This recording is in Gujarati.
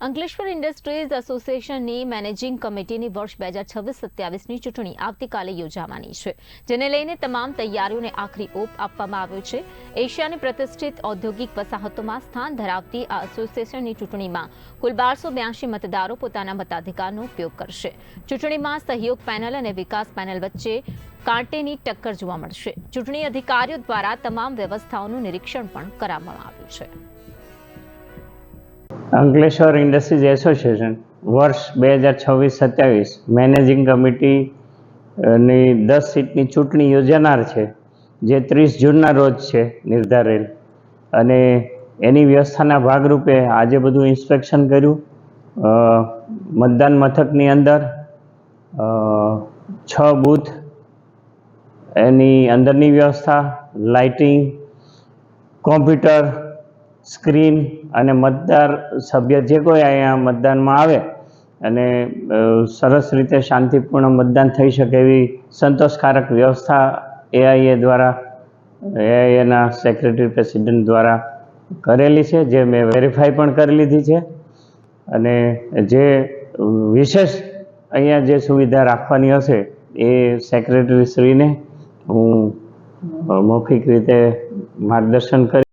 અંકલેશ્વર ઇન્ડસ્ટ્રીઝ એસોસિએશનની મેનેજિંગ કમિટીની વર્ષ 2026-27ની ચૂંટણી આવતીકાલે યોજાવાની છે, જેને લઈને તમામ તૈયારીઓને આખરી ઓપ આપવામાં આવ્યો છે. એશિયાની પ્રતિષ્ઠિત ઔદ્યોગિક વસાહતોમાં સ્થાન ધરાવતી આ એસોસિએશનની ચૂંટણીમાં કુલ 1282 મતદારો પોતાના મતાધિકારનો ઉપયોગ કરશે. ચૂંટણીમાં સહયોગ પેનલ અને વિકાસ પેનલ વચ્ચે કાંટેની ટક્કર જોવા મળશે. ચૂંટણી અધિકારીઓ દ્વારા તમામ વ્યવસ્થાઓનું નિરીક્ષણ પણ કરવામાં આવ્યું છે. અંકલેશ્વર ઇન્ડસ્ટ્રીઝ એસોસિએશન વર્ષ 2026-27 મેનેજિંગ કમિટીની 10 સીટની ચૂંટણી યોજાનાર છે, જે 30 જૂનના રોજ છે નિર્ધારેલ. અને એની વ્યવસ્થાના ભાગરૂપે આજે બધું ઇન્સ્પેક્શન કર્યું. મતદાન મથકની અંદર 6 બૂથ, એની અંદરની વ્યવસ્થા, લાઇટિંગ, કોમ્પ્યુટર, સ્ક્રીન અને મતદાર સભ્ય જે કોઈ અહીંયા મતદાનમાં આવે અને સરસ રીતે શાંતિપૂર્ણ મતદાન થઈ શકે એવી સંતોષકારક વ્યવસ્થા એઆઈએ દ્વારા, એઆઈએના સેક્રેટરી પ્રેસિડેન્ટ દ્વારા કરેલી છે, જે મેં વેરીફાઈ પણ કરી લીધી છે. અને જે વિશેષ અહીંયા જે સુવિધા રાખવાની હશે એ સેક્રેટરી શ્રીને હું મૌખિક રીતે માર્ગદર્શન કરી